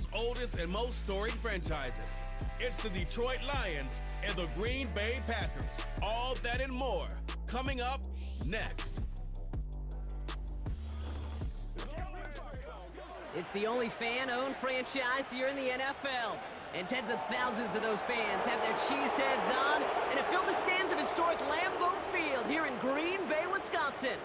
NFL's oldest and most storied franchises. It's the Detroit Lions and the Green Bay Packers. All that and more coming up next. It's the only fan-owned franchise here in the NFL. And tens of thousands of those fans have their cheese heads on and have filled the stands of historic Lambeau Field here in Green Bay, Wisconsin.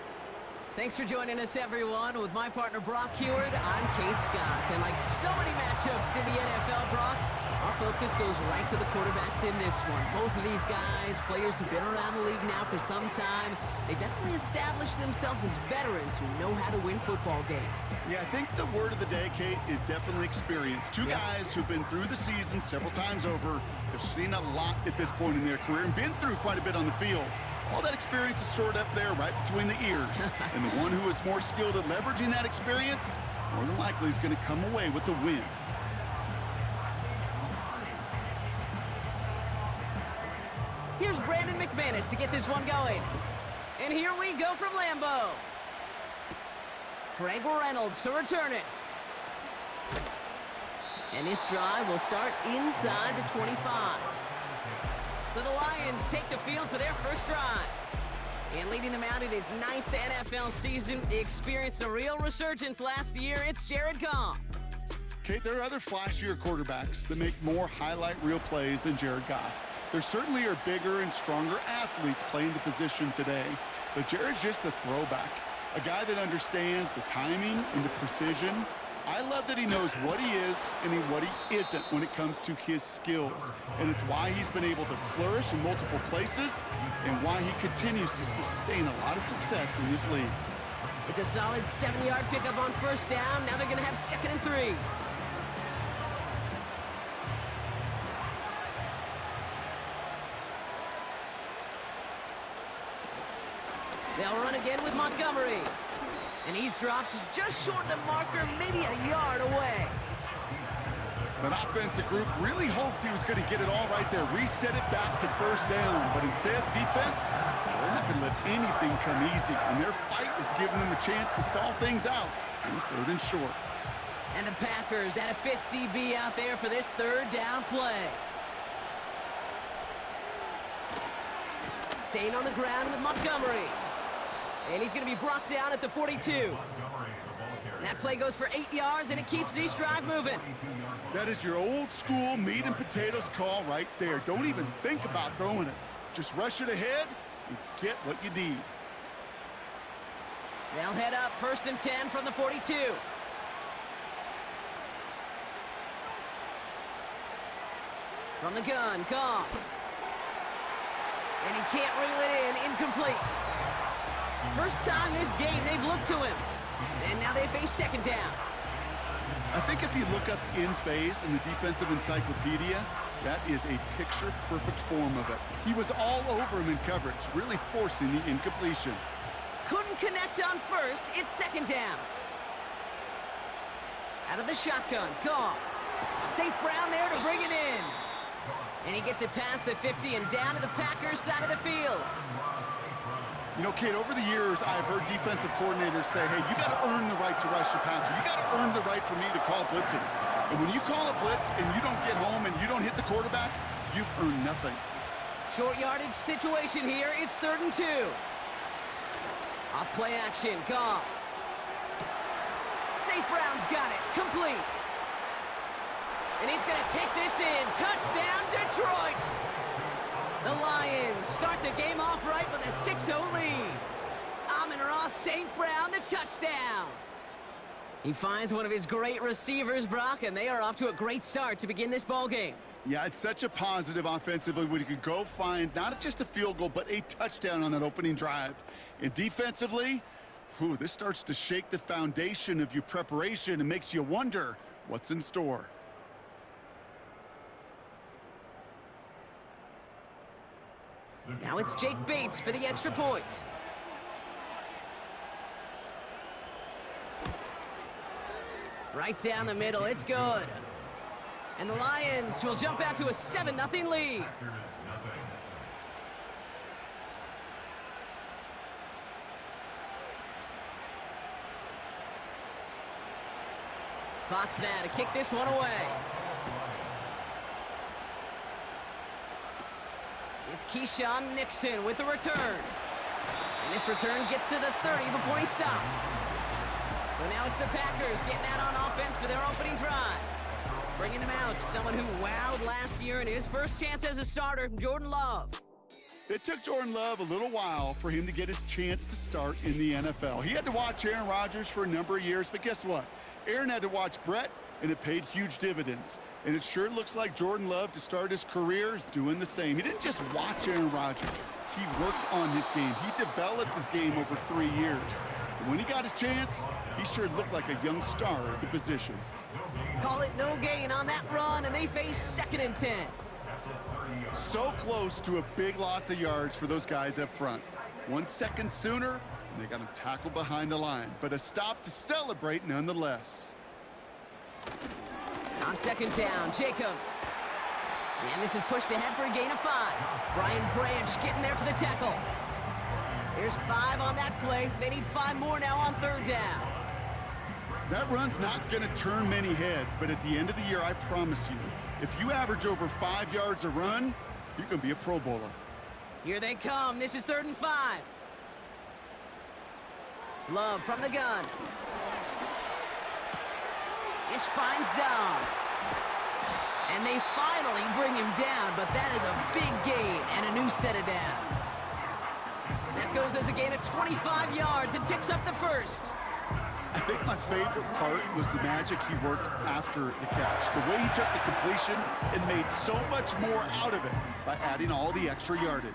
Thanks for joining us, everyone. With my partner, Brock Heward, I'm Kate Scott. And like so many matchups in the NFL, Brock, our focus goes right to the quarterbacks in this one. Both of these guys, players who've been around the league now for some time, they've definitely established themselves as veterans who know how to win football games. Yeah, I think the word of the day, Kate, is definitely experience. Two guys who've been through the season several times over, have seen a lot at this point in their career, and been through quite a bit on the field. All that experience is stored up there right between the ears. And the one who is more skilled at leveraging that experience, more than likely is going to come away with the win. Here's Brandon McManus to get this one going. And here we go from Lambeau. Craig Reynolds to return it. And this drive will start inside the 25. So the Lions take the field for their first drive. And leading them out in his 9th NFL season, they experienced a real resurgence last year. It's Jared Goff. Kate, there are other flashier quarterbacks that make more highlight reel plays than Jared Goff. There certainly are bigger and stronger athletes playing the position today, but Jared's just a throwback, a guy that understands the timing and the precision. I love that he knows what he is and what he isn't when it comes to his skills. And it's why he's been able to flourish in multiple places and why he continues to sustain a lot of success in this league. It's a solid 7-yard pickup on first down. Now they're going to have 2nd and 3. They'll run again with Montgomery. And he's dropped just short of the marker, maybe a yard away. That offensive group really hoped he was going to get it all right there, reset it back to first down. But instead, defense, they're not going to let anything come easy. And their fight is giving them a chance to stall things out in 3rd and short. And the Packers at a 5th DB out there for this 3rd down play. Staying on the ground with Montgomery. And he's going to be brought down at the 42. That play goes for 8 yards, and it keeps this drive moving. That is your old school meat and potatoes call right there. Don't even think about throwing it. Just rush it ahead and get what you need. They'll head up 1st and 10 from the 42. From the gun, Goff. And he can't reel it in, incomplete. First time this game they've looked to him. And now they face 2nd down. I think if you look up in phase in the defensive encyclopedia, that is a picture-perfect form of it. He was all over him in coverage, really forcing the incompletion. Couldn't connect on first. It's 2nd down. Out of the shotgun, Goff. St. Brown there to bring it in. And he gets it past the 50 and down to the Packers side of the field. You know, Kate, over the years, I've heard defensive coordinators say, hey, you got to earn the right to rush your passer. You got to earn the right for me to call blitzes. And when you call a blitz and you don't get home and you don't hit the quarterback, you've earned nothing. Short yardage situation here. It's 3rd and 2. Off play action, Goff. St. Brown's got it, complete. And he's going to take this in. Touchdown, Detroit! The Lions start the game off right with a 6-0 lead. Amon-Ra St. Brown, the touchdown. He finds one of his great receivers, Brock, and they are off to a great start to begin this ball game. Yeah, it's such a positive offensively when you could go find not just a field goal, but a touchdown on that opening drive. And defensively, this starts to shake the foundation of your preparation and makes you wonder what's in store. Now it's Jake Bates for the extra point. Right down the middle, it's good. And the Lions will jump out to a 7-0 lead. Fox now to kick this one away. It's Keyshawn Nixon with the return. And this return gets to the 30 before he stopped. So now it's the Packers getting out on offense for their opening drive. Bringing them out, someone who wowed last year in his first chance as a starter, Jordan Love. It took Jordan Love a little while for him to get his chance to start in the NFL. He had to watch Aaron Rodgers for a number of years, but guess what? Aaron had to watch Brett, and it paid huge dividends. And it sure looks like Jordan Love, to start his career, is doing the same. He didn't just watch Aaron Rodgers. He worked on his game. He developed his game over 3 years. And when he got his chance, he sure looked like a young star at the position. Call it no gain on that run, and they face 2nd and 10. So close to a big loss of yards for those guys up front. 1 second sooner, and they got him tackled behind the line. But a stop to celebrate nonetheless. On 2nd down, Jacobs. And this is pushed ahead for a gain of 5. Brian Branch getting there for the tackle. There's 5 on that play. They need 5 more now on 3rd down. That run's not going to turn many heads, but at the end of the year, I promise you, if you average over 5 yards a run, you're going to be a Pro Bowler. Here they come. This is 3rd and 5. Love from the gun. This finds Dobbs. And they finally bring him down, but that is a big gain and a new set of downs. That goes as a gain of 25 yards and picks up the 1st. I think my favorite part was the magic he worked after the catch. The way he took the completion and made so much more out of it by adding all the extra yardage.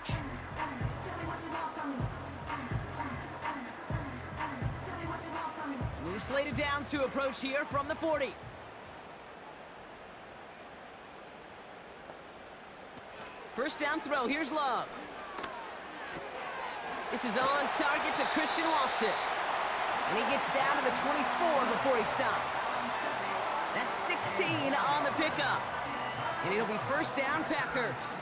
New slate of downs to approach here from the 40. First down throw, here's Love. This is on target to Christian Watson. And he gets down to the 24 before he stopped. That's 16 on the pickup. And it'll be 1st down, Packers.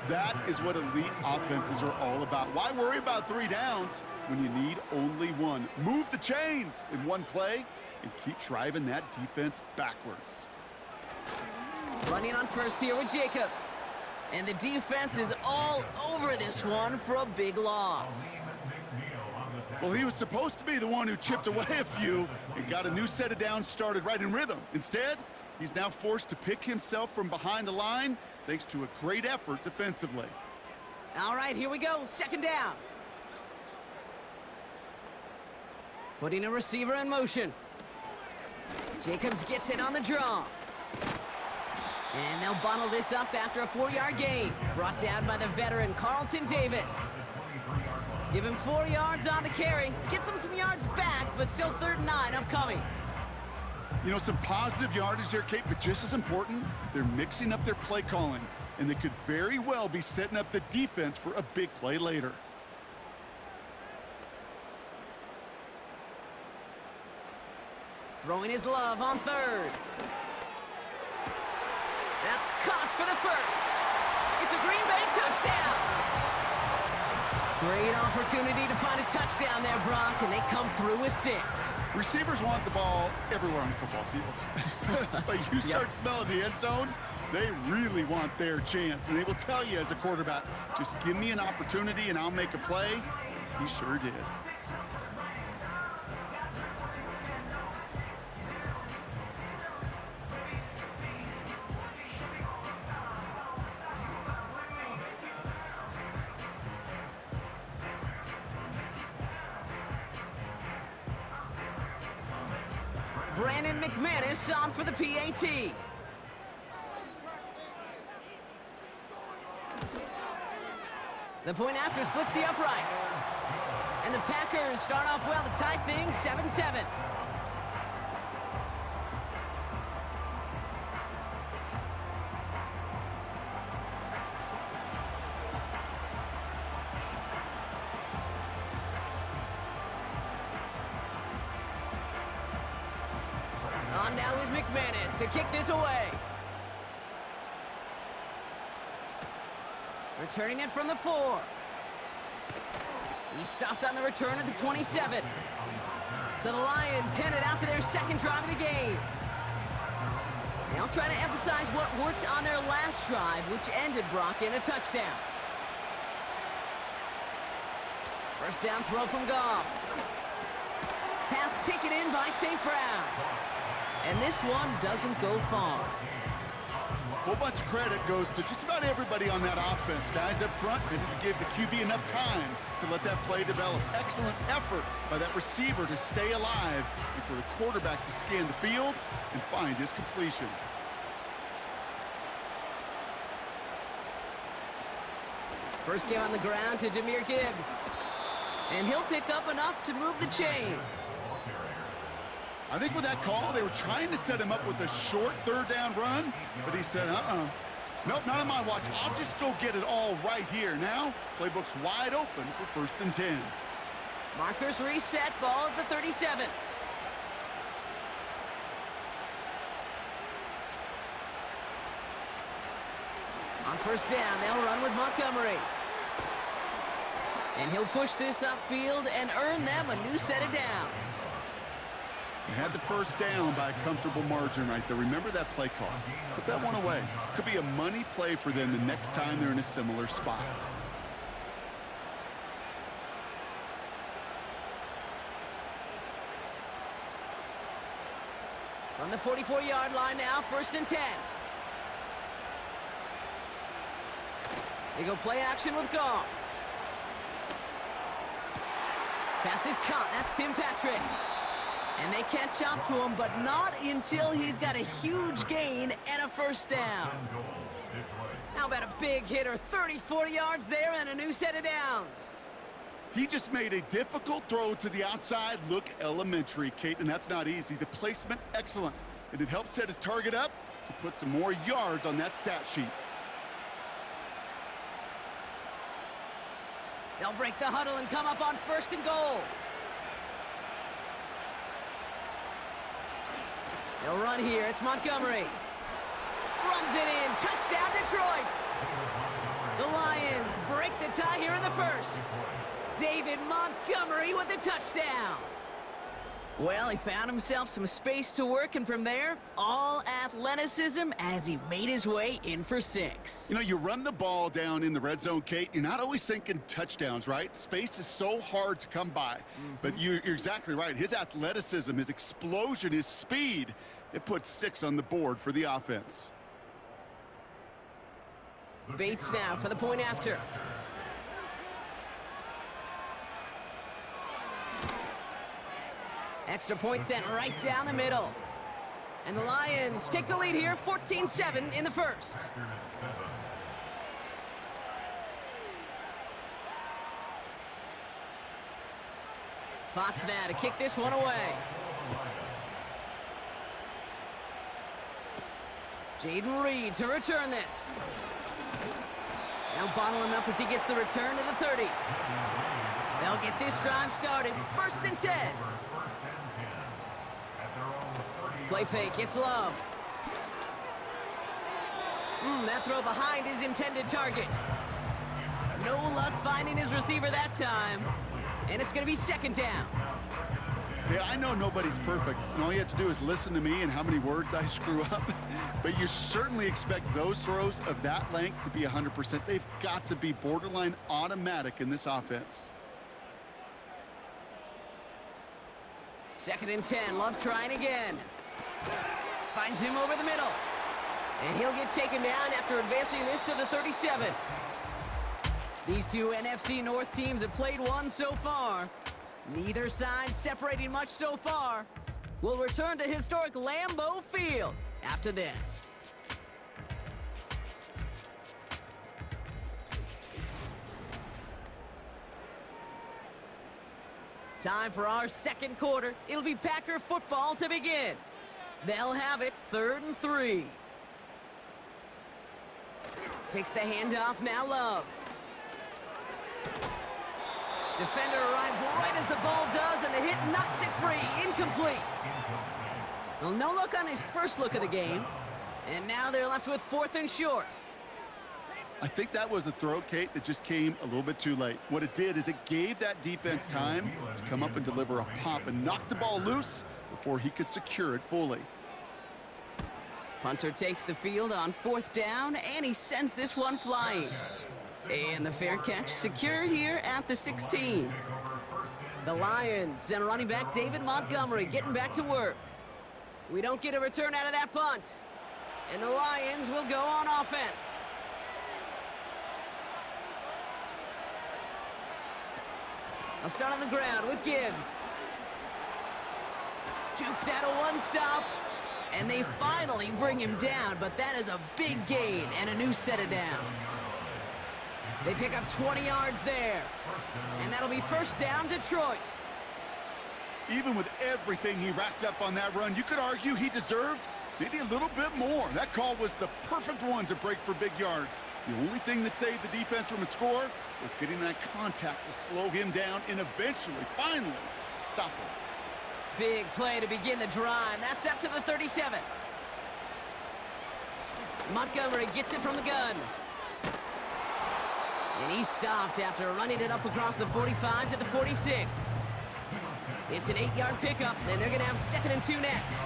That is what elite offenses are all about. Why worry about 3 downs when you need only 1? Move the chains in 1 play and keep driving that defense backwards. Running on 1st here with Jacobs. And the defense is all over this one for a big loss. Well, he was supposed to be the one who chipped away a few and got a new set of downs started right in rhythm. Instead, he's now forced to pick himself from behind the line thanks to a great effort defensively. All right, here we go. 2nd down. Putting a receiver in motion. Jacobs gets it on the draw. And they'll bundle this up after a 4-yard gain. Brought down by the veteran Carlton Davis. Give him 4 yards on the carry. Gets him some yards back, but still 3rd and 9 upcoming. You know, some positive yardage there, Kate, but just as important, they're mixing up their play calling, and they could very well be setting up the defense for a big play later. Throwing his Love on 3rd. That's caught for the 1st. It's a Green Bay touchdown. Great opportunity to find a touchdown there, Brock, and they come through with 6. Receivers want the ball everywhere on the football field. But you start smelling the end zone, they really want their chance. And they will tell you as a quarterback, just give me an opportunity and I'll make a play. He sure did. Brandon McManus on for the PAT. The point after splits the uprights. And the Packers start off well to tie things 7-7. On now is McManus to kick this away. Returning it from the 4. He stopped on the return at the 27. So the Lions headed out for their second drive of the game. They'll try to emphasize what worked on their last drive, which ended, Brock, in a touchdown. First down throw from Goff. Pass taken in by St. Brown. And this one doesn't go far. A whole bunch of credit goes to just about everybody on that offense. Guys up front, maybe to give the QB enough time to let that play develop. Excellent effort by that receiver to stay alive and for the quarterback to scan the field and find his completion. First game on the ground to Jahmyr Gibbs. And he'll pick up enough to move the chains. I think with that call, they were trying to set him up with a short third down run, but he said, nope, not on my watch. I'll just go get it all right here. Now, playbook's wide open for 1st and 10. Markers reset, ball at the 37. On first down, they'll run with Montgomery. And he'll push this upfield and earn them a new set of downs. They had the first down by a comfortable margin right there. Remember that play call. Put that one away. Could be a money play for them the next time they're in a similar spot. From the 44-yard line now, 1st and 10. They go play action with Goff. Pass is caught. That's Tim Patrick. And they catch up to him, but not until he's got a huge gain and a first down. How about a big hitter? 34 yards there and a new set of downs. He just made a difficult throw to the outside. Look elementary, Kate, and that's not easy. The placement, excellent. And it helps set his target up to put some more yards on that stat sheet. They'll break the huddle and come up on 1st and goal. They'll run here. It's Montgomery. Runs it in. Touchdown, Detroit. The Lions break the tie here in the first. David Montgomery with the touchdown. Well, he found himself some space to work, and from there, all athleticism as he made his way in for 6. You know, you run the ball down in the red zone, Kate, you're not always thinking touchdowns, right? Space is so hard to come by. But you're exactly right. His athleticism, his explosion, his speed, it puts 6 on the board for the offense. Bates now for the point after. Extra point sent right down the middle. And the Lions take the lead here, 14-7 in the first. Fox now to kick this one away. Jaden Reed to return this. They'll bottle him up as he gets the return to the 30. They'll get this drive started, 1st and 10. Play fake, it's Love. That throw behind his intended target. No luck finding his receiver that time. And it's going to be 2nd down. Hey, I know nobody's perfect, and all you have to do is listen to me and how many words I screw up. But you certainly expect those throws of that length to be 100%. They've got to be borderline automatic in this offense. 2nd and 10, Love trying again. Finds him over the middle. And he'll get taken down after advancing this to the 37. These two NFC North teams have played one so far. Neither side separating much so far. We'll return to historic Lambeau Field after this. Time for our second quarter. It'll be Packer football to begin. They'll have it 3rd and 3. Takes the handoff, now Love. Defender arrives right as the ball does, and the hit knocks it free. Incomplete. Well, no look on his first look of the game. And now they're left with 4th and short. I think that was a throw, Kate, that just came a little bit too late. What it did is it gave that defense time to come up and deliver a pop and knock the ball loose before he could secure it fully. Punter takes the field on 4th down, and he sends this one flying. And the fair catch secure here at the 16. The Lions and running back David Montgomery getting back to work. We don't get a return out of that punt. And the Lions will go on offense. I'll start on the ground with Gibbs. Jukes out a one-stop. And they finally bring him down, but that is a big gain and a new set of downs. They pick up 20 yards there. And that'll be 1st down, Detroit. Even with everything he racked up on that run, you could argue he deserved maybe a little bit more. That call was the perfect one to break for big yards. The only thing that saved the defense from a score was getting that contact to slow him down and eventually, finally, stop him. Big play to begin the drive. That's up to the 37. Montgomery gets it from the gun. And he stopped after running it up across the 45 to the 46. It's an 8-yard pickup, and they're going to have 2nd and 2 next.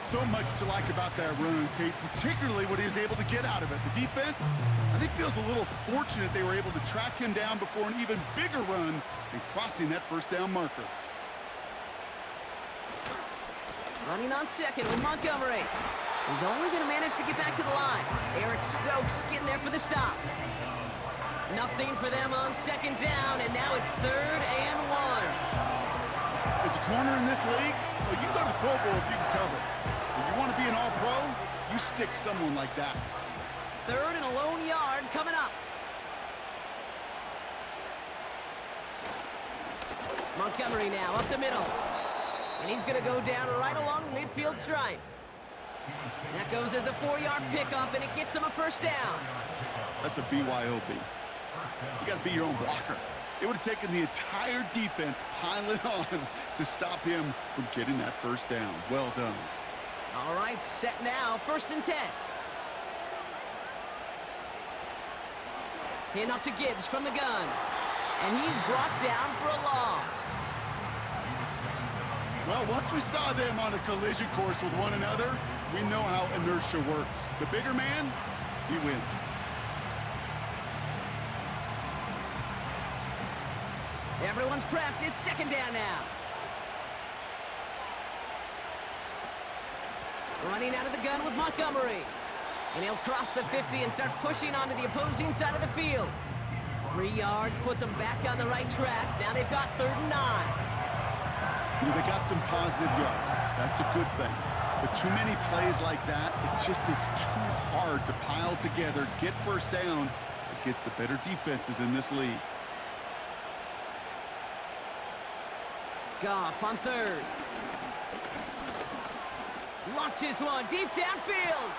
So much to like about that run, Kate, particularly what he was able to get out of it. The defense, I think, feels a little fortunate they were able to track him down before an even bigger run and crossing that 1st down marker. Running on 2nd with Montgomery. He's only going to manage to get back to the line. Eric Stokes getting there for the stop. Nothing for them on 2nd down, and now it's 3rd and 1. As a corner in this league, well, you can go to the Pro Bowl if you can cover. If you want to be an all-pro, you stick someone like that. 3rd and a lone yard coming up. Montgomery now up the middle. And he's going to go down right along the midfield stripe. That goes as a 4-yard pickup, and it gets him a 1st down. That's a BYOB. You got to be your own blocker. It would have taken the entire defense piling on to stop him from getting that 1st down. Well done. All right, set now, 1st and 10. Hand off to Gibbs from the gun. And he's brought down for a loss. Well, once we saw them on a collision course with one another, we know how inertia works. The bigger man, he wins. Everyone's prepped. It's 2nd down now. Running out of the gun with Montgomery. And he'll cross the 50 and start pushing onto the opposing side of the field. 3 yards puts them back on the right track. Now they've got 3rd and 9. You know, they got some positive yards. That's a good thing. But too many plays like that, it just is too hard to pile together, get 1st downs against the better defenses in this league. Goff on 3rd. Launches one deep downfield.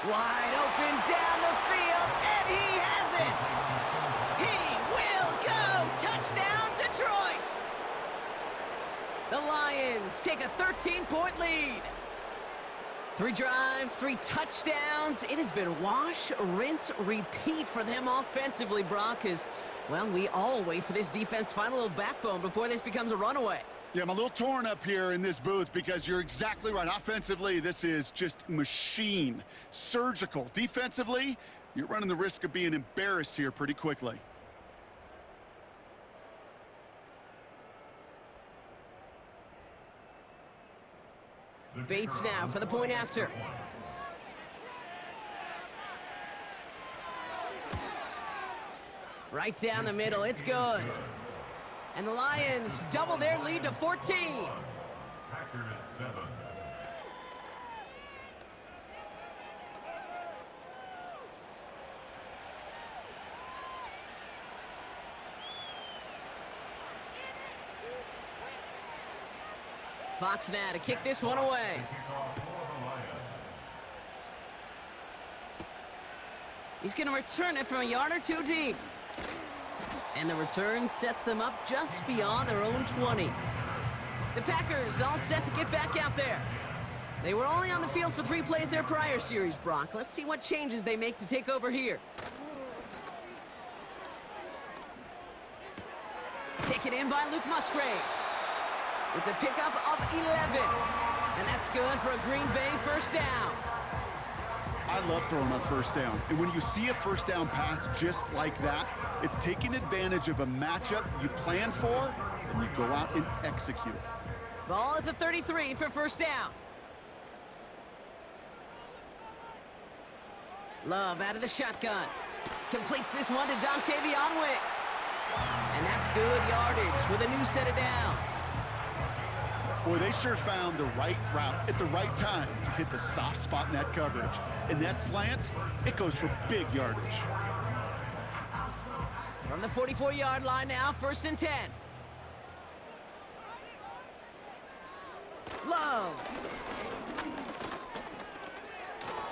Wide open down the field, and he has it. He will go. Touchdown, Detroit. The Lions take a 13-point lead. 3 drives, 3 touchdowns. It has been wash, rinse, repeat for them offensively, Brock, as, well, we all wait for this defense to find a little backbone before this becomes a runaway. Yeah, I'm a little torn up here in this booth because you're exactly right. Offensively, this is just machine. Surgical. Defensively, you're running the risk of being embarrassed here pretty quickly. Bates now for the point after. Right down the middle, it's good. And the Lions double their lead to 14. Packers 7. Fox now to kick this one away. He's going to return it from a yard or 2 deep. And the return sets them up just beyond their own 20. The Packers all set to get back out there. They were only on the field for 3 plays their prior series, Brock. Let's see what changes they make to take over here. Taken in by Luke Musgrave. It's a pickup of 11. And that's good for a Green Bay first down. I love throwing on first down. And when you see a first down pass just like that, it's taking advantage of a matchup you plan for, and you go out and execute. Ball at the 33 for first down. Love out of the shotgun. Completes this one to Dontavion Wicks. And that's good yardage with a new set of downs. Boy, they sure found the right route at the right time to hit the soft spot in that coverage. And that slant, it goes for big yardage. From the 44-yard line now, 1st and 10. Love.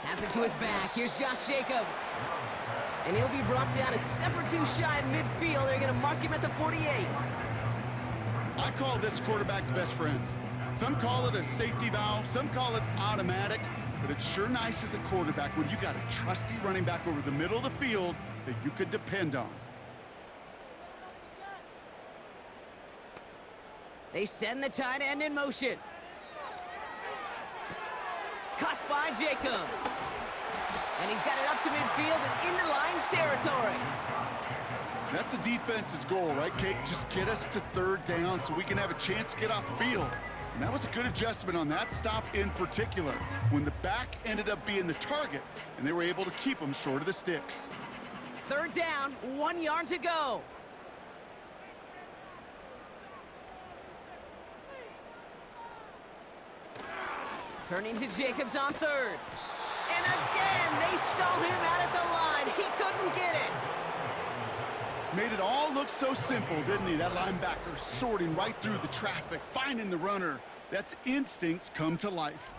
Has it to his back. Here's Josh Jacobs. And he'll be brought down a step or two shy of midfield. They're going to mark him at the 48. I call this quarterback's best friend. Some call it a safety valve, some call it automatic, but it's sure nice as a quarterback when you got a trusty running back over the middle of the field that you could depend on. They send the tight end in motion. Caught by Jacobs. And he's got it up to midfield and into Lions territory. That's a defense's goal, right, Kate? Just get us to 3rd down so we can have a chance to get off the field. And that was a good adjustment on that stop in particular, when the back ended up being the target, and they were able to keep him short of the sticks. 3rd down, 1 yard to go. Turning to Jacobs on 3rd. And again, they stall him out at the line. He couldn't get it. Made it all look so simple, didn't he? That linebacker sorting right through the traffic, finding the runner. That's instincts come to life.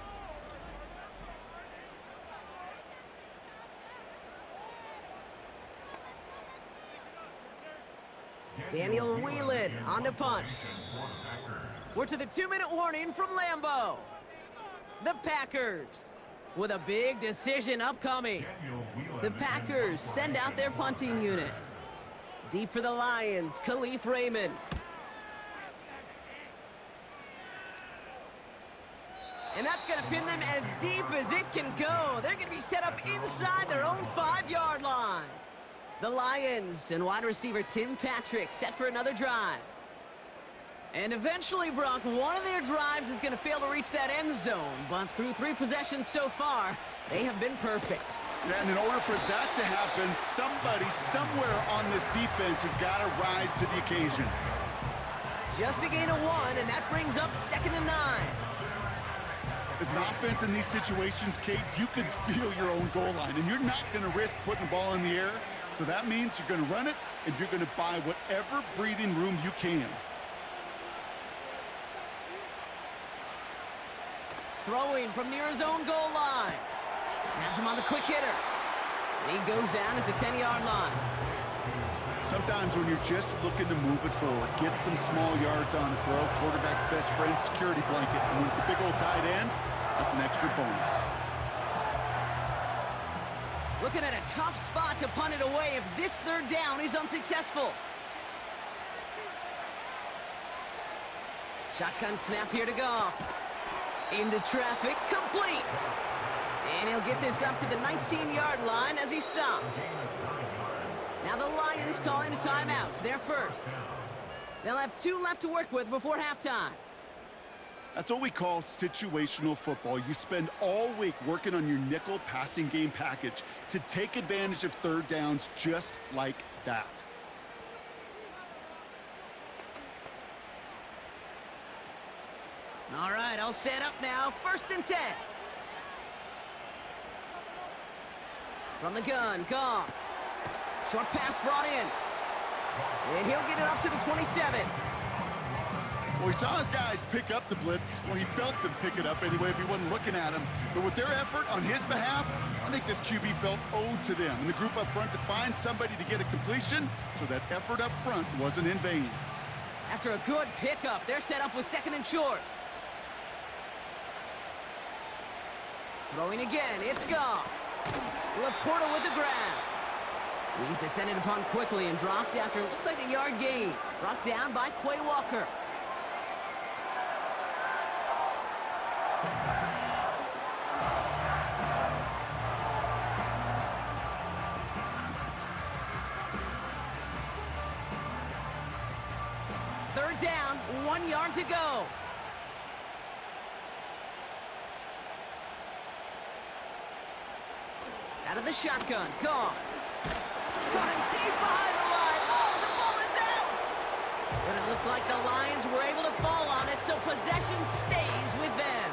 Daniel Whelan on the punt. We're to the 2-minute warning from Lambeau. The Packers with a big decision upcoming. The Packers send out their punting unit. Deep for the Lions, Khalif Raymond. And that's going to pin them as deep as it can go. They're going to be set up inside their own 5-yard line. The Lions and wide receiver Tim Patrick set for another drive. And eventually, Brock, one of their drives is going to fail to reach that end zone. But through 3 possessions so far, they have been perfect. Yeah, and in order for that to happen, somebody somewhere on this defense has got to rise to the occasion. Just a gain of 1, and that brings up 2nd and 9. As an offense in these situations, Kate, you could feel your own goal line, and you're not going to risk putting the ball in the air. So that means you're going to run it, and you're going to buy whatever breathing room you can. Throwing from near his own goal line. Has him on the quick hitter. And he goes down at the 10-yard line. Sometimes when you're just looking to move it forward, get some small yards on the throw, quarterback's best friend, security blanket. And when it's a big old tight end, that's an extra bonus. Looking at a tough spot to punt it away if this 3rd down is unsuccessful. Shotgun snap here to Goff. Into traffic, complete. And he'll get this up to the 19-yard line as he stopped. Now the Lions calling a timeout. They're first. They'll have 2 left to work with before halftime. That's what we call situational football. You spend all week working on your nickel passing game package to take advantage of 3rd downs just like that. All right, I'll set up now. 1st and 10. From the gun, Goff. Short pass brought in. And he'll get it up to the 27. Well, he saw his guys pick up the blitz. Well, he felt them pick it up anyway if he wasn't looking at him. But with their effort on his behalf, I think this QB felt owed to them and the group up front to find somebody to get a completion, so that effort up front wasn't in vain. After a good pickup, they're set up with 2nd and short. Throwing again, it's Goff. Laporta with the grab. He's descended upon quickly and dropped after it looks like a yard gain. Brought down by Quay Walker. Third down, 1 yard to go. Out of the shotgun, Goff. Got him deep behind the line. Oh, the ball is out! But it looked like the Lions were able to fall on it, so possession stays with them.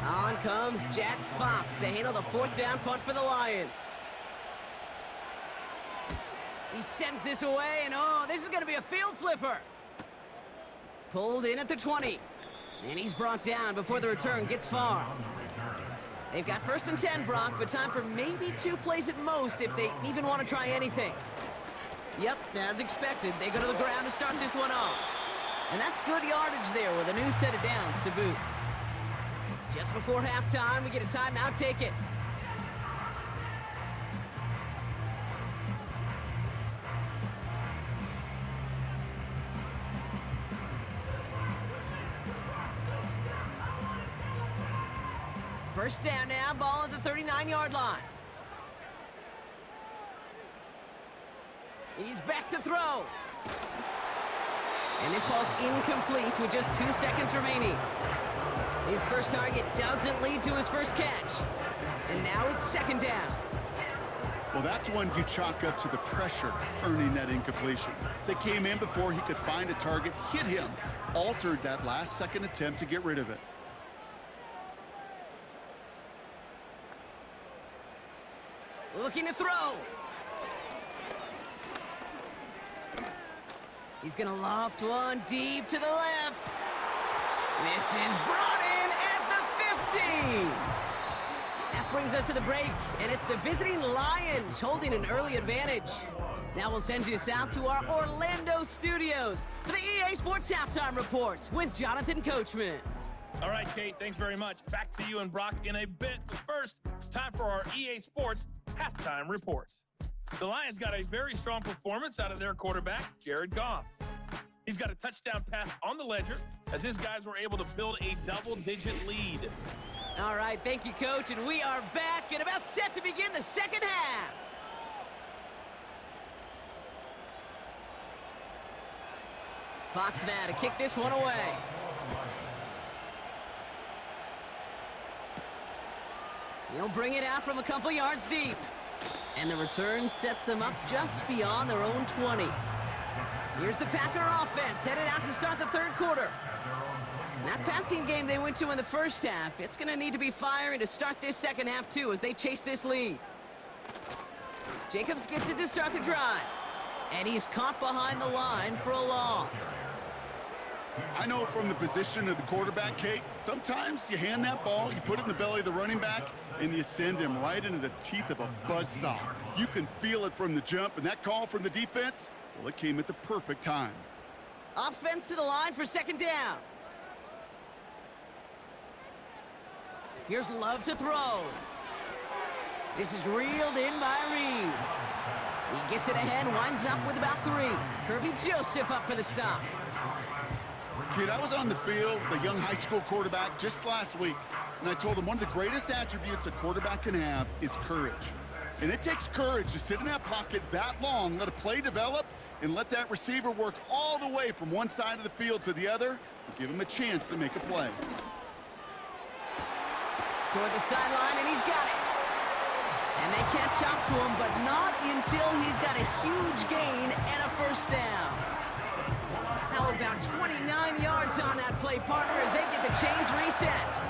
On comes Jack Fox to handle the fourth down punt for the Lions. He sends this away, and oh, this is going to be a field flipper. Pulled in at the 20. And he's brought down before the return gets far. They've got 1st and 10, Brock, but time for maybe 2 plays at most if they even want to try anything. Yep, as expected, they go to the ground to start this one off. And that's good yardage there with a new set of downs to boot. Just before halftime, we get a timeout, take it. First down now, ball at the 39-yard line. He's back to throw. And this ball's incomplete with just 2 seconds remaining. His first target doesn't lead to his first catch. And now it's 2nd down. Well, that's one you chalk up to the pressure earning that incompletion. They came in before he could find a target, hit him, altered that last-second attempt to get rid of it. Looking to throw. He's gonna loft one deep to the left. This is brought in at the 15. That brings us to the break, and it's the visiting Lions holding an early advantage. Now we'll send you south to our Orlando studios for the EA Sports Halftime Report with Jonathan Coachman. All right, Kate, thanks very much. Back to you and Brock in a bit. But first, time for our EA Sports Halftime Report. The Lions got a very strong performance out of their quarterback, Jared Goff. He's got a touchdown pass on the ledger as his guys were able to build a double-digit lead. All right, thank you, Coach, and we are back and about set to begin the second half. Fox now to kick this one away. He'll bring it out from a couple yards deep. And the return sets them up just beyond their own 20. Here's the Packer offense headed out to start the third quarter. That passing game they went to in the first half, it's going to need to be firing to start this second half too as they chase this lead. Jacobs gets it to start the drive. And he's caught behind the line for a loss. I know from the position of the quarterback, Kate, sometimes you hand that ball, you put it in the belly of the running back, and you send him right into the teeth of a buzzsaw. You can feel it from the jump, and that call from the defense, well, it came at the perfect time. Offense to the line for 2nd down. Here's Love to throw. This is reeled in by Reed. He gets it ahead, winds up with about 3. Kirby Joseph up for the stop. Kid, I was on the field with a young high school quarterback just last week, and I told him one of the greatest attributes a quarterback can have is courage. And it takes courage to sit in that pocket that long, let a play develop, and let that receiver work all the way from one side of the field to the other and give him a chance to make a play. Toward the sideline, and he's got it. And they catch up to him, but not until he's got a huge gain and a first down. How about 29 yards on that play, partner, as they get the chains reset.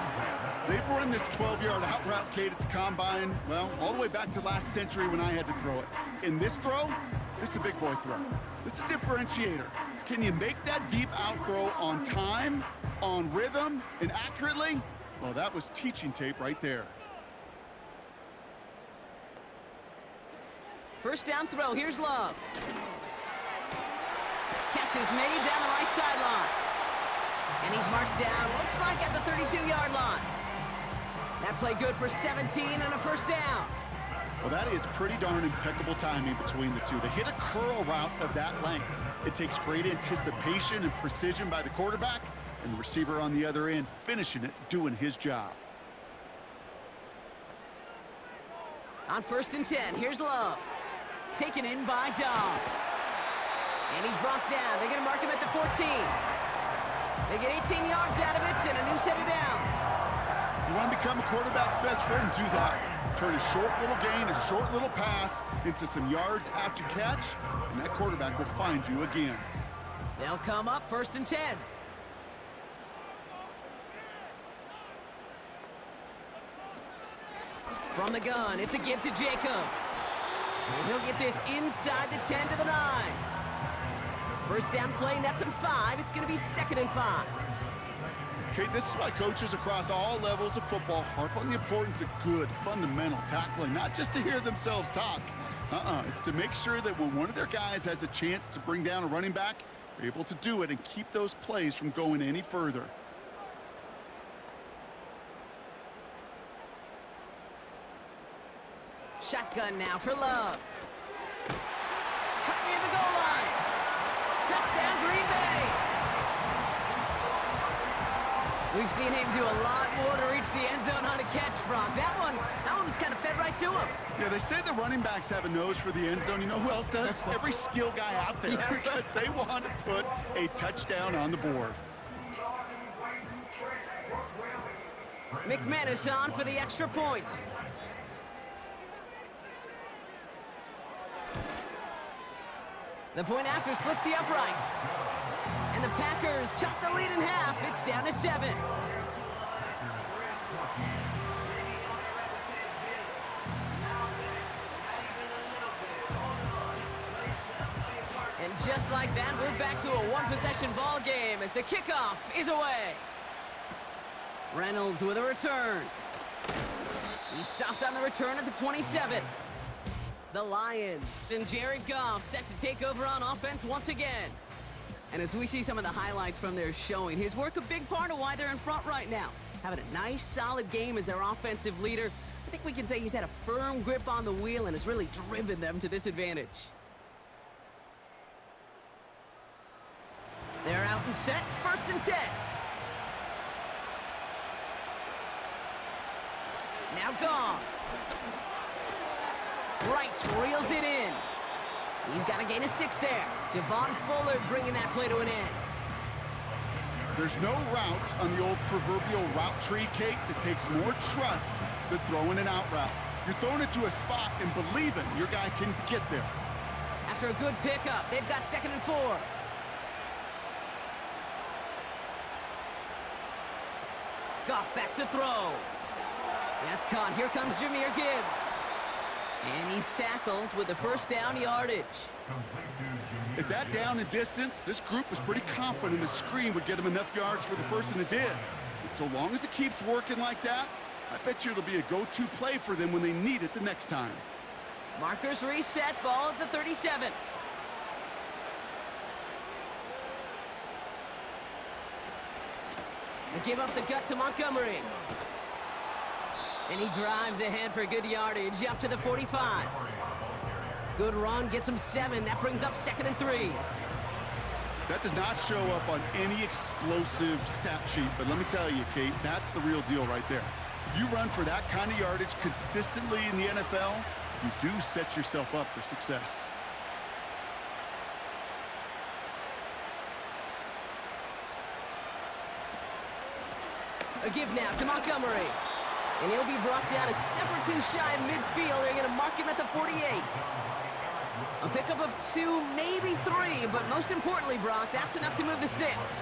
They've run this 12-yard out route, Kate, at the combine, well, all the way back to last century when I had to throw it. In this throw, this is a big boy throw. This is a differentiator. Can you make that deep out throw on time, on rhythm, and accurately? Well, that was teaching tape right there. First down throw, here's Love. Catch is made down the right sideline. And he's marked down, looks like at the 32-yard line. That play good for 17 and a first down. Well, that is pretty darn impeccable timing between the two. To hit a curl route of that length, it takes great anticipation and precision by the quarterback, and the receiver on the other end finishing it, doing his job. On first and 10, here's Love. Taken in by Dobbs. And he's brought down. They're going to mark him at the 14. They get 18 yards out of it and a new set of downs. You want to become a quarterback's best friend, do that. Turn a short little gain, a short little pass into some yards after catch, and that quarterback will find you again. They'll come up first and 10. From the gun, it's a give to Jacobs. And he'll get this inside the 10 to the 9. First down play, nets him 5. It's going to be 2nd and 5. Okay, this is why coaches across all levels of football harp on the importance of good, fundamental tackling, not just to hear themselves talk. It's to make sure that when one of their guys has a chance to bring down a running back, they're able to do it and keep those plays from going any further. Shotgun now for Love. Cut near the goal line. Touchdown, Green Bay. We've seen him do a lot more to reach the end zone on a catch, Brock. That one was kind of fed right to him. Yeah, they say the running backs have a nose for the end zone. You know who else does? Every skill guy out there, because they want to put a touchdown on the board. McManus on for the extra point. The point after splits the uprights. And the Packers chop the lead in half. It's down to 7. And just like that, we're back to a one-possession ball game as the kickoff is away. Reynolds with a return. He stopped on the return at the 27. The Lions and Jared Goff set to take over on offense once again. And as we see some of the highlights from their showing, his work a big part of why they're in front right now. Having a nice, solid game as their offensive leader. I think we can say he's had a firm grip on the wheel and has really driven them to this advantage. They're out and set, first and 10. Now Goff. Right, reels it in. He's got a gain of 6 there. Devon Bullard bringing that play to an end. There's no route on the old proverbial route tree, Kate, that takes more trust than throwing an out route. You're throwing it to a spot and believing your guy can get there. After a good pickup, they've got 2nd and 4. Goff back to throw. That's caught. Here comes Jahmyr Gibbs. And he's tackled with the first down yardage. At that down and distance, this group was pretty confident the screen would get him enough yards for the first, and it did. And so long as it keeps working like that, I bet you it'll be a go-to play for them when they need it the next time. Markers reset, ball at the 37. They give up the gut to Montgomery. And he drives ahead for good yardage up to the 45. Good run, gets him 7. That brings up 2nd and 3. That does not show up on any explosive stat sheet, but let me tell you, Kate, that's the real deal right there. You run for that kind of yardage consistently in the NFL, you do set yourself up for success. A give now to Montgomery. And he'll be brought down a step or 2 shy of midfield. They're going to mark him at the 48. A pickup of 2, maybe 3, but most importantly, Brock, that's enough to move the sticks.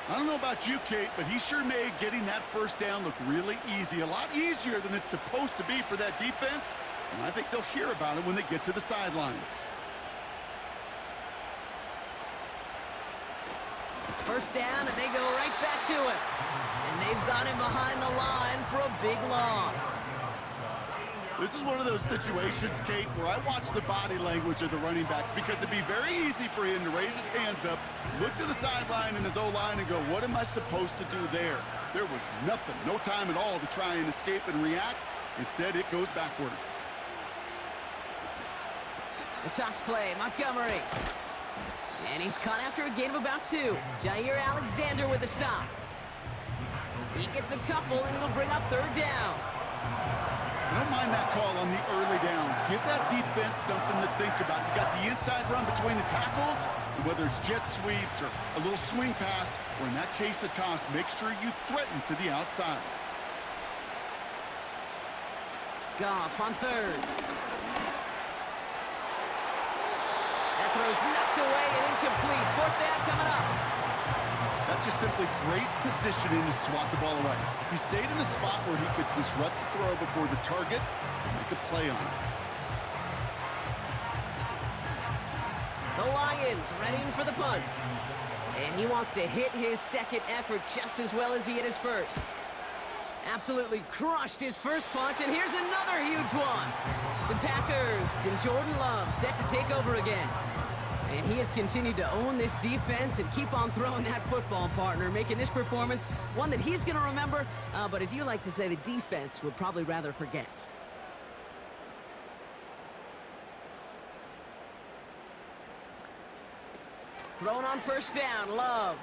I don't know about you, Kate, but he sure made getting that first down look really easy. A lot easier than it's supposed to be for that defense. And I think they'll hear about it when they get to the sidelines. First down, and they go right back to it. And they've got him behind the line for a big loss. This is one of those situations, Kate, where I watch the body language of the running back because it'd be very easy for him to raise his hands up, look to the sideline in his O-line and go, what am I supposed to do there? There was nothing, no time at all to try and escape and react. Instead, it goes backwards. The toss play, Montgomery. And he's caught after a gain of about 2. Jair Alexander with the stop. He gets a couple, and it'll bring up 3rd down. I don't mind that call on the early downs. Give that defense something to think about. You got the inside run between the tackles, and whether it's jet sweeps or a little swing pass, or in that case a toss, make sure you threaten to the outside. Goff on 3rd. That throw's knocked away and incomplete. 4th down coming up. That's just simply great positioning to swat the ball away. He stayed in a spot where he could disrupt the throw before the target and make a play on it. The Lions readying for the punt. And he wants to hit his second effort just as well as he hit his first. Absolutely crushed his first punch, and here's another huge one. The Packers and Jordan Love set to take over again. And he has continued to own this defense and keep on throwing that football, partner, making this performance one that he's going to remember, but as you like to say, the defense would probably rather forget. Thrown on 1st down, Love.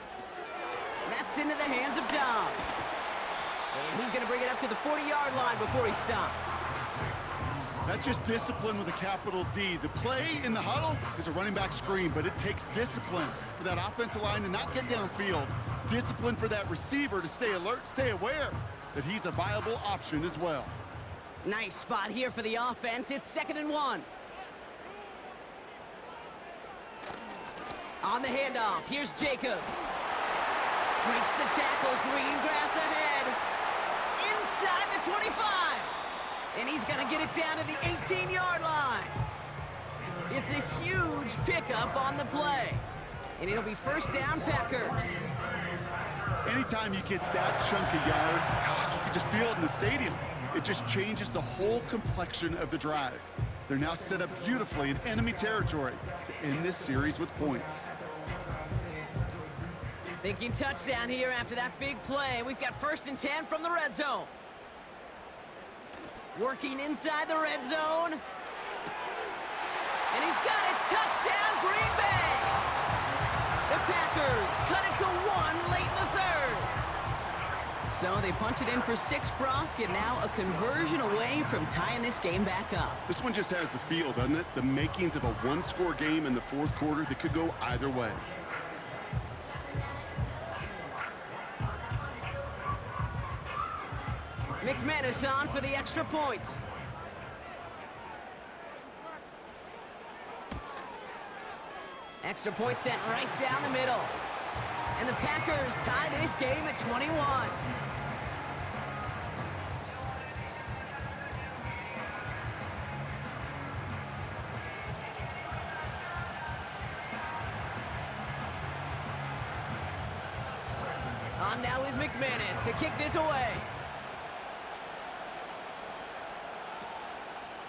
That's into the hands of Dobbs. And he's going to bring it up to the 40-yard line before he stops. That's just discipline with a capital D. The play in the huddle is a running back screen, but it takes discipline for that offensive line to not get downfield. Discipline for that receiver to stay alert, stay aware that he's a viable option as well. Nice spot here for the offense. It's 2nd and 1. On the handoff, here's Jacobs. Breaks the tackle, green grass ahead. Inside the 25. And he's going to get it down to the 18-yard line. It's a huge pickup on the play. And it'll be 1st down, Packers. Anytime you get that chunk of yards, gosh, you can just feel it in the stadium. It just changes the whole complexion of the drive. They're now set up beautifully in enemy territory to end this series with points. Thinking touchdown here after that big play. We've got 1st and 10 from the red zone. Working inside the red zone. And he's got it. Touchdown, Green Bay. The Packers cut it to 1 late in the 3rd. So they punch it in for 6, Brock, and now a conversion away from tying this game back up. This one just has the feel, doesn't it? The makings of a one-score game in the 4th quarter that could go either way. McManus on for the extra point. Extra point sent right down the middle. And the Packers tie this game at 21. On now is McManus to kick this away.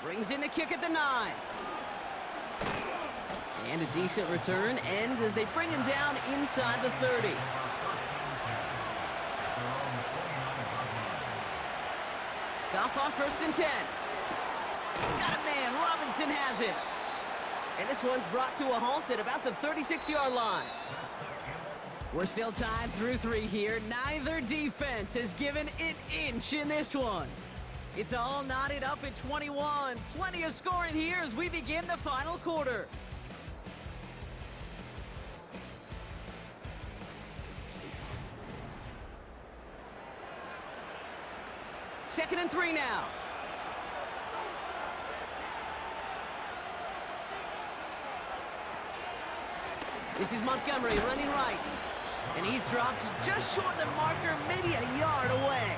Brings in the kick at the 9. And a decent return ends as they bring him down inside the 30. Goff on 1st and 10. Got a man, Robinson has it. And this one's brought to a halt at about the 36-yard line. We're still tied through 3 here. Neither defense has given an inch in this one. It's all knotted up at 21. Plenty of scoring here as we begin the final quarter. Second and 3 now. This is Montgomery running right. And he's dropped just short of the marker, maybe a yard away.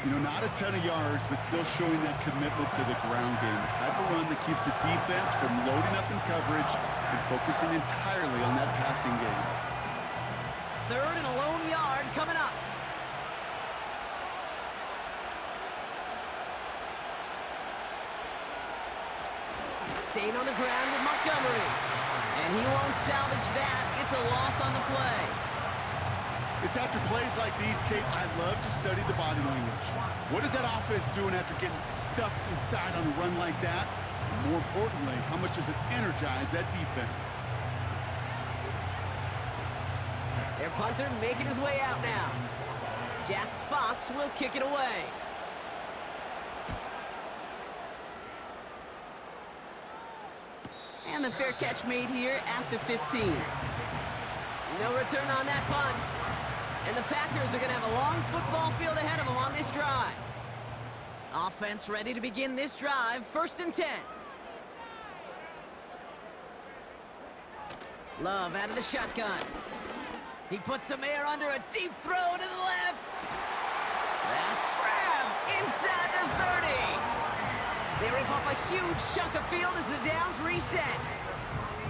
You know, not a ton of yards, but still showing that commitment to the ground game. The type of run that keeps the defense from loading up in coverage and focusing entirely on that passing game. 3rd and a lone yard coming up. Staying on the ground with Montgomery. And he won't salvage that. It's a loss on the play. It's after plays like these, Kate, I love to study the body language. What is that offense doing after getting stuffed inside on a run like that? And more importantly, how much does it energize that defense? Their punter making his way out now. Jack Fox will kick it away. And the fair catch made here at the 15. No return on that punt. And the Packers are going to have a long football field ahead of them on this drive. Offense ready to begin this drive. 1st and 10. Love out of the shotgun. He puts some air under a deep throw to the left. That's grabbed inside the 30. They rip off a huge chunk of field as the downs reset.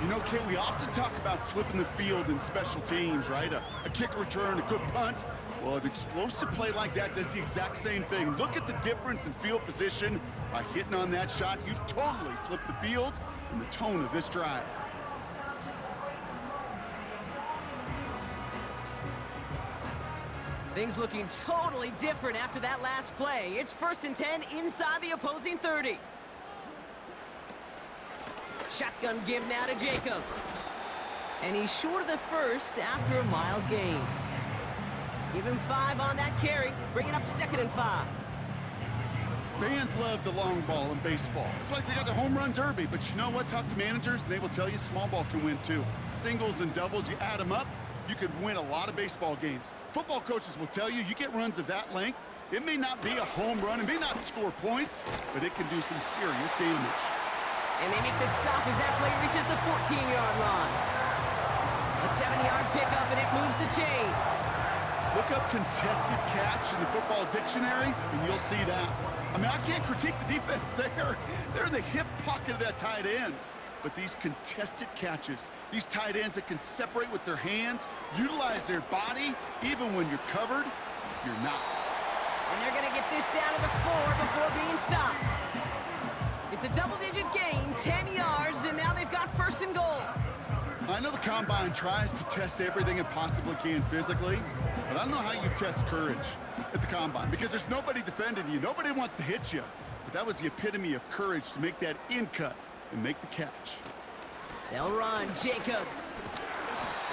You know, Kate, we often talk about flipping the field in special teams, right? A kick return, a good punt. Well, an explosive play like that does the exact same thing. Look at the difference in field position. By hitting on that shot, you've totally flipped the field and the tone of this drive. Things looking totally different after that last play. It's 1st and 10 inside the opposing 30. Shotgun give now to Jacobs. And he's short of the first after a mild gain. Give him 5 on that carry, bringing up 2nd and 5. Fans love the long ball in baseball. It's like they got the home run derby, but you know what? Talk to managers, and they will tell you small ball can win too. Singles and doubles, you add them up, you could win a lot of baseball games. Football coaches will tell you, you get runs of that length, it may not be a home run, it may not score points, but it can do some serious damage. And they make the stop as that play reaches the 14-yard line. A 7-yard pickup, and it moves the chains. Look up contested catch in the football dictionary, and you'll see that. I mean, I can't critique the defense there. They're in the hip pocket of that tight end. But these contested catches, these tight ends that can separate with their hands, utilize their body, even when you're covered, you're not. And they're going to get this down to the 4 before being stopped. It's a double-digit gain, 10 yards, and now they've got 1st and goal. I know the Combine tries to test everything it possibly can physically, but I don't know how you test courage at the Combine, because there's nobody defending you. Nobody wants to hit you. But that was the epitome of courage to make that in-cut and make the catch. They'll run, Jacobs.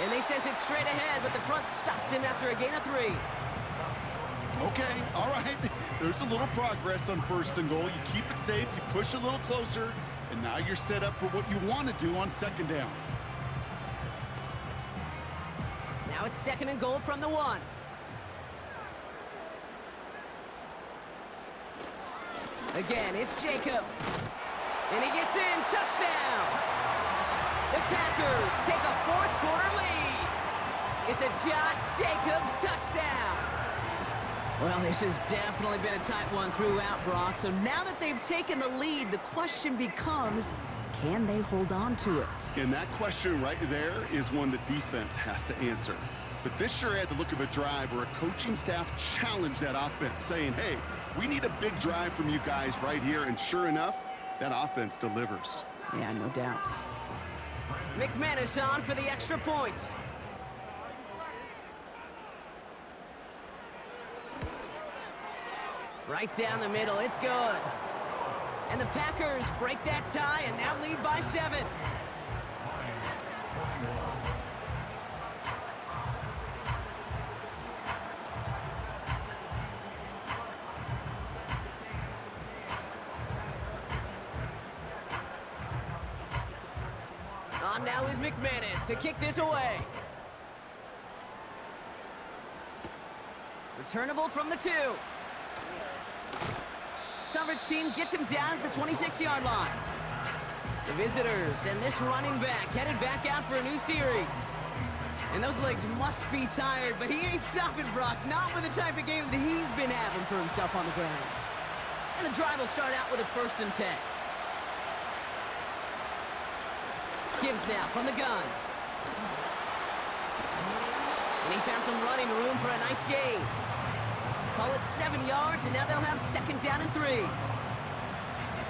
And they sent it straight ahead, but the front stops him after a gain of 3. Okay, all right. There's a little progress on 1st and goal. You keep it safe, you push a little closer, and now you're set up for what you want to do on 2nd down. Now it's 2nd and goal from the 1. Again, it's Jacobs. And he gets in, touchdown! The Packers take a 4th quarter lead. It's a Josh Jacobs touchdown. Well, this has definitely been a tight one throughout, Brock. So now that they've taken the lead, the question becomes, can they hold on to it? And that question right there is one the defense has to answer. But this sure had the look of a drive where a coaching staff challenged that offense, saying, hey, we need a big drive from you guys right here. And sure enough, that offense delivers. Yeah, no doubt. McManus on for the extra point. Right down the middle, it's good. And the Packers break that tie and now lead by 7. On now is McManus to kick this away. Returnable from the 2. Coverage team gets him down at the 26-yard line. The visitors and this running back headed back out for a new series. And those legs must be tired, but he ain't stopping, Brock. Not with the type of game that he's been having for himself on the ground. And the drive will start out with a 1st and 10. Gibbs now from the gun. And he found some running room for a nice gain. Call it 7 yards, and now they'll have 2nd down and 3.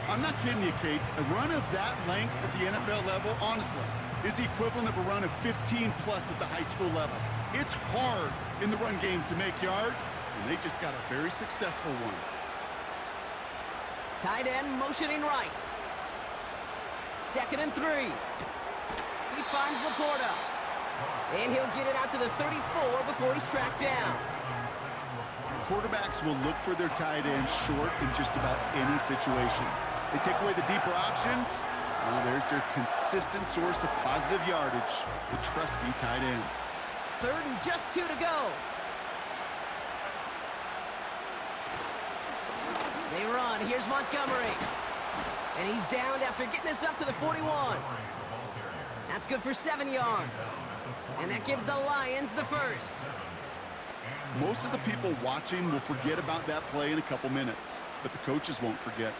I'm not kidding you, Kate. A run of that length at the NFL level, honestly, is the equivalent of a run of 15-plus at the high school level. It's hard in the run game to make yards, and they just got a very successful one. Tight end motioning right. 2nd and 3. He finds Laporta. And he'll get it out to the 34 before he's tracked down. Quarterbacks will look for their tight end short in just about any situation. They take away the deeper options. Oh, there's their consistent source of positive yardage, the trusty tight end. 3rd and just 2 to go. They run. Here's Montgomery. And he's downed after getting this up to the 41. That's good for 7 yards. And that gives the Lions the first. Most of the people watching will forget about that play in a couple minutes, but the coaches won't forget.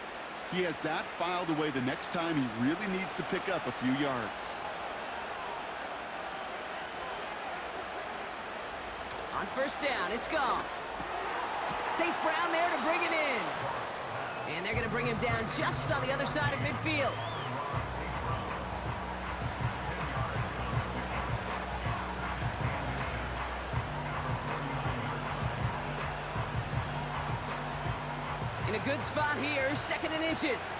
He has that filed away the next time he really needs to pick up a few yards. On 1st down, it's Goff. St. Brown there to bring it in. And they're going to bring him down just on the other side of midfield. In a good spot here, 2nd and inches.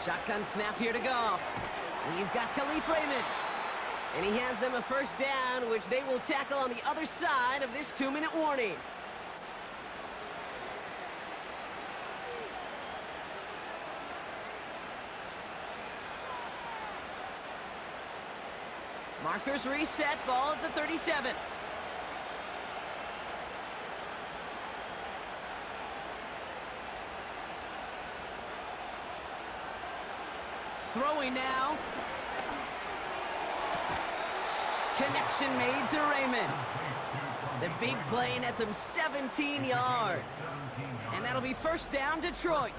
Shotgun snap here to Goff. He's got Khalif Raymond. And he has them a 1st down, which they will tackle on the other side of this 2-minute warning. Markers reset, ball at the 37. Throwing now. Connection made to Raymond. The big play nets him 17 yards. And that'll be 1st down, Detroit.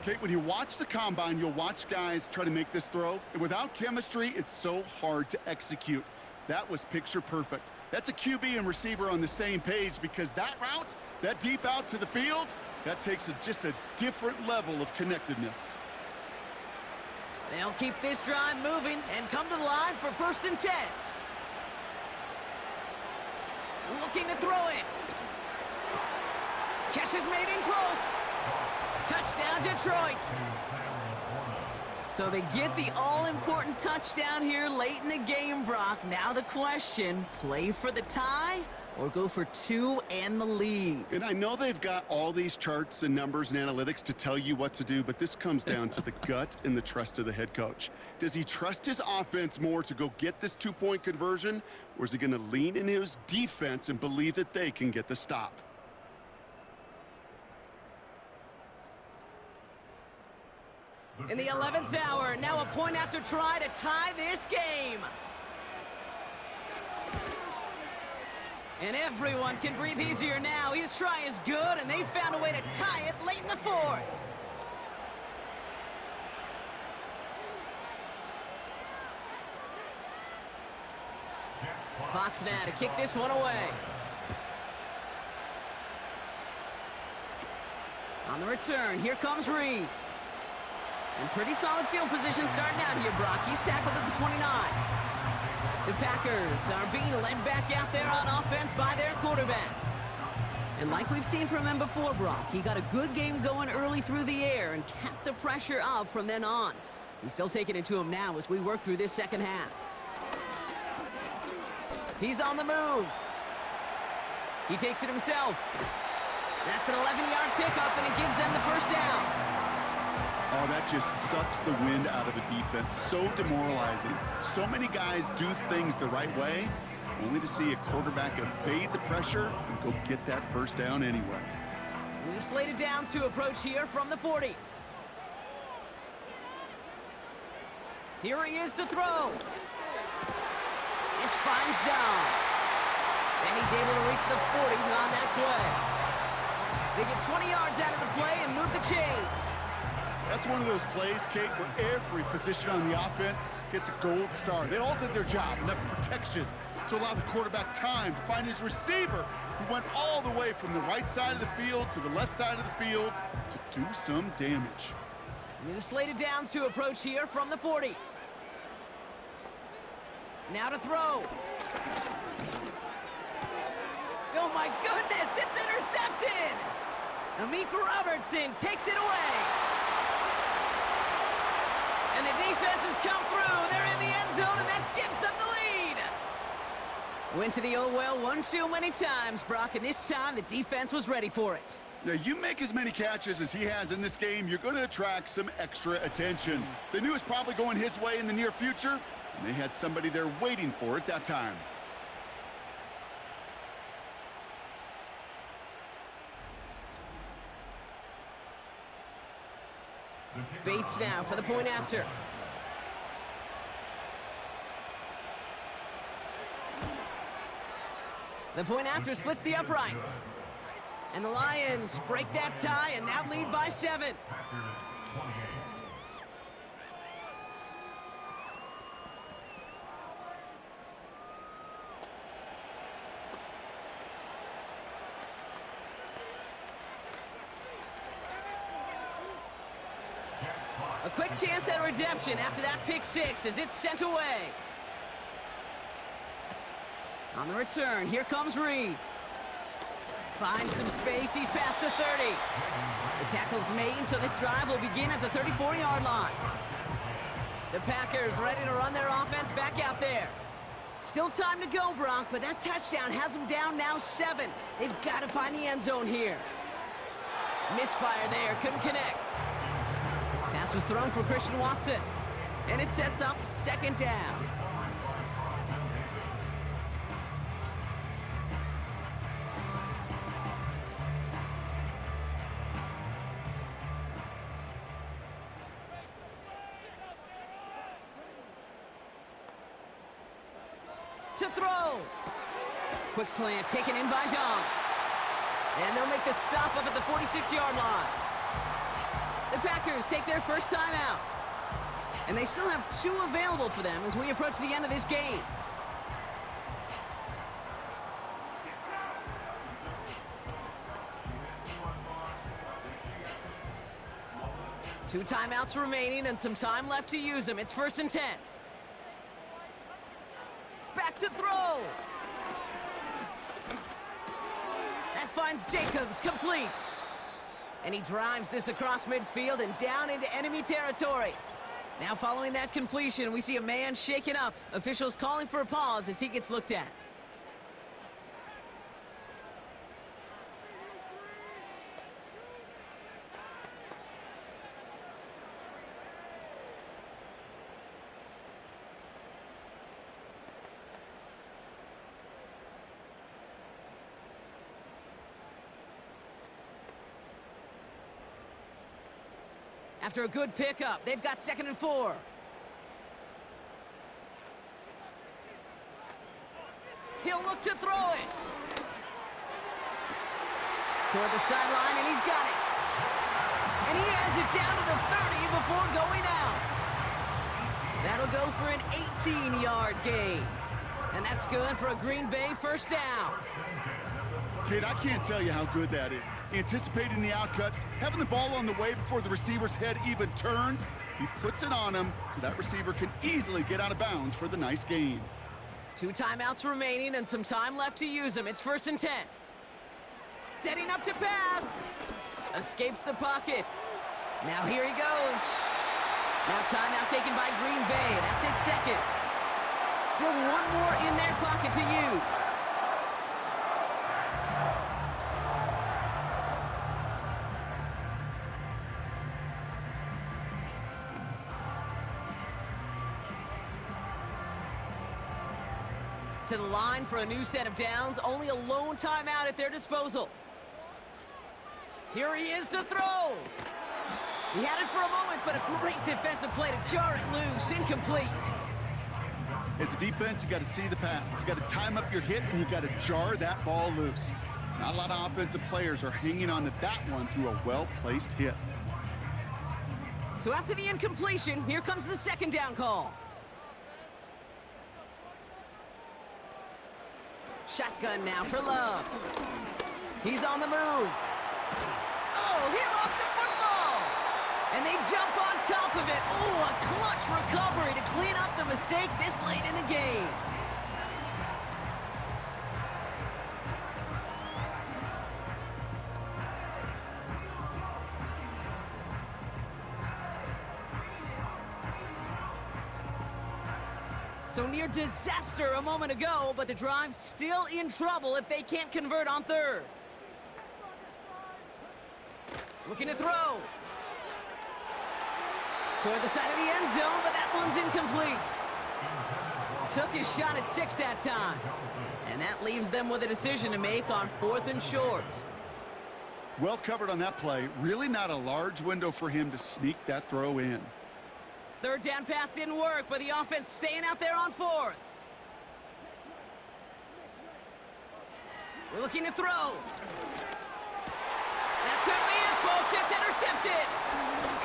Kate, when you watch the combine, you'll watch guys try to make this throw. And without chemistry, it's so hard to execute. That was picture perfect. That's a QB and receiver on the same page, because that route, that deep out to the field, that takes just a different level of connectedness. They'll keep this drive moving and come to the line for 1st and 10. Looking to throw it. Catch is made in close. Touchdown, Detroit. So they get the all-important touchdown here late in the game, Brock. Now the question, play for the tie or go for 2 and the lead? And I know they've got all these charts and numbers and analytics to tell you what to do, but this comes down to the gut and the trust of the head coach. Does he trust his offense more to go get this 2-point conversion, or is he going to lean into his defense and believe that they can get the stop? In the 11th hour, now a point after try to tie this game. And everyone can breathe easier now. His try is good, and they found a way to tie it late in the 4th. Fox now to kick this one away. On the return, here comes Reed. And pretty solid field position starting out here, Brock. He's tackled at the 29. The Packers are being led back out there on offense by their quarterback. And like we've seen from him before, Brock, he got a good game going early through the air and kept the pressure up from then on. He's still taking it to him now as we work through this 2nd half. He's on the move. He takes it himself. That's an 11-yard pickup, and it gives them the 1st down. Oh, that just sucks the wind out of a defense. So demoralizing. So many guys do things the right way, only to see a quarterback evade the pressure and go get that 1st down anyway. New slated downs to approach here from the 40. Here he is to throw. This finds Dobbs. And he's able to reach the 40 on that play. They get 20 yards out of the play and move the chains. That's one of those plays, Kate, where every position on the offense gets a gold star. They all did their job, enough protection to allow the quarterback time to find his receiver He went all the way from the right side of the field to the left side of the field to do some damage. New slate of downs to approach here from the 40. Now to throw. Oh my goodness, it's intercepted! Amik Robertson takes it away. And the defense has come through. They're in the end zone, and that gives them the lead. Went to the oh well one too many times, Brock, and this time the defense was ready for it. Now, you make as many catches as he has in this game, you're going to attract some extra attention. They knew it was probably going his way in the near future, and they had somebody there waiting for it that time. Bates now for the point after. The point after splits the uprights. And the Lions break that tie and now lead by 7. A quick chance at redemption after that pick 6 as it's sent away. On the return, here comes Reed. Finds some space, he's past the 30. The tackle's made, so this drive will begin at the 34-yard line. The Packers ready to run their offense back out there. Still time to go, Bronk, but that touchdown has them down now 7. They've got to find the end zone here. Misfire there, couldn't connect. Pass was thrown for Christian Watson, and it sets up 2nd down. To throw. Quick slant taken in by Dobbs. And they'll make the stop up at the 46-yard line. The Packers take their first time out. And they still have 2 available for them as we approach the end of this game. Two timeouts remaining and some time left to use them. It's 1st and 10. Back to throw. That finds Jacobs complete. And he drives this across midfield and down into enemy territory. Now following that completion, we see a man shaken up. Officials calling for a pause as he gets looked at. After a good pickup, they've got 2nd and 4. He'll look to throw it. Toward the sideline, and he's got it. And he has it down to the 30 before going out. That'll go for an 18-yard gain. And that's good for a Green Bay first down. Kate, I can't tell you how good that is. Anticipating the outcut, having the ball on the way before the receiver's head even turns, he puts it on him so that receiver can easily get out of bounds for the nice gain. 2 timeouts remaining and some time left to use them. It's 1st and 10. Setting up to pass. Escapes the pocket. Now here he goes. Now timeout taken by Green Bay. That's it, 2nd. Still 1 more in their pocket to use. To the line for a new set of downs, only a lone timeout at their disposal. Here he is to throw. He had it for a moment, but a great defensive play to jar it loose, incomplete. As a defense, you got to see the pass. You got to time up your hit, and you got to jar that ball loose. Not a lot of offensive players are hanging on to that one through a well-placed hit. So after the incompletion, here comes the 2nd down call. shotgun now for Love. He's on the move. Oh, he lost the football. And they jump on top of it. Oh, a clutch recovery to clean up the mistake this late in the game. So near disaster a moment ago, but the drive's still in trouble if they can't convert on third. Looking to throw. Toward the side of the end zone, but that one's incomplete. Took his shot at 6 that time. And that leaves them with a decision to make on 4th and short. Well covered on that play. Really not a large window for him to sneak that throw in. Third down pass didn't work, but the offense staying out there on 4th. We're looking to throw. That could be it, folks. It's intercepted.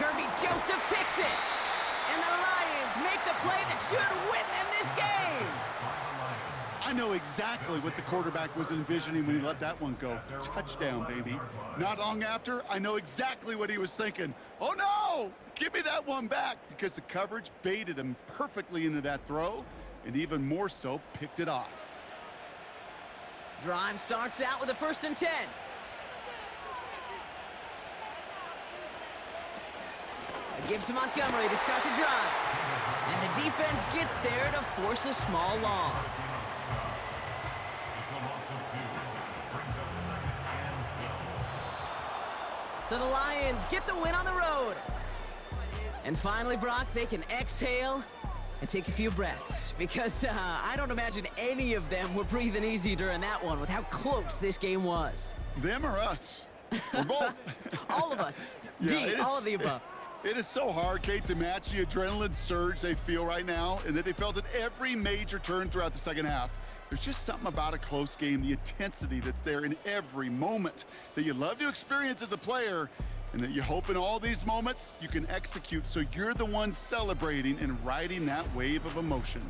Kirby Joseph picks it. And the Lions make the play that should win them this game. I know exactly what the quarterback was envisioning when he let that one go. Touchdown, baby. Not long after, I know exactly what he was thinking. Oh, no! Give me that one back, because the coverage baited him perfectly into that throw, and even more so, picked it off. Drive starts out with a 1st and 10. It gives to Montgomery to start the drive. And the defense gets there to force a small loss. So the Lions get the win on the road. And finally, Brock, they can exhale and take a few breaths, because I don't imagine any of them were breathing easy during that one with how close this game was. Them or us? We're both. All of us. Yeah, D, all of the above. It is so hard, Kate, to match the adrenaline surge they feel right now, and that they felt at every major turn throughout the second half. There's just something about a close game, the intensity that's there in every moment that you love to experience as a player, and that you hope in all these moments you can execute so you're the one celebrating and riding that wave of emotion.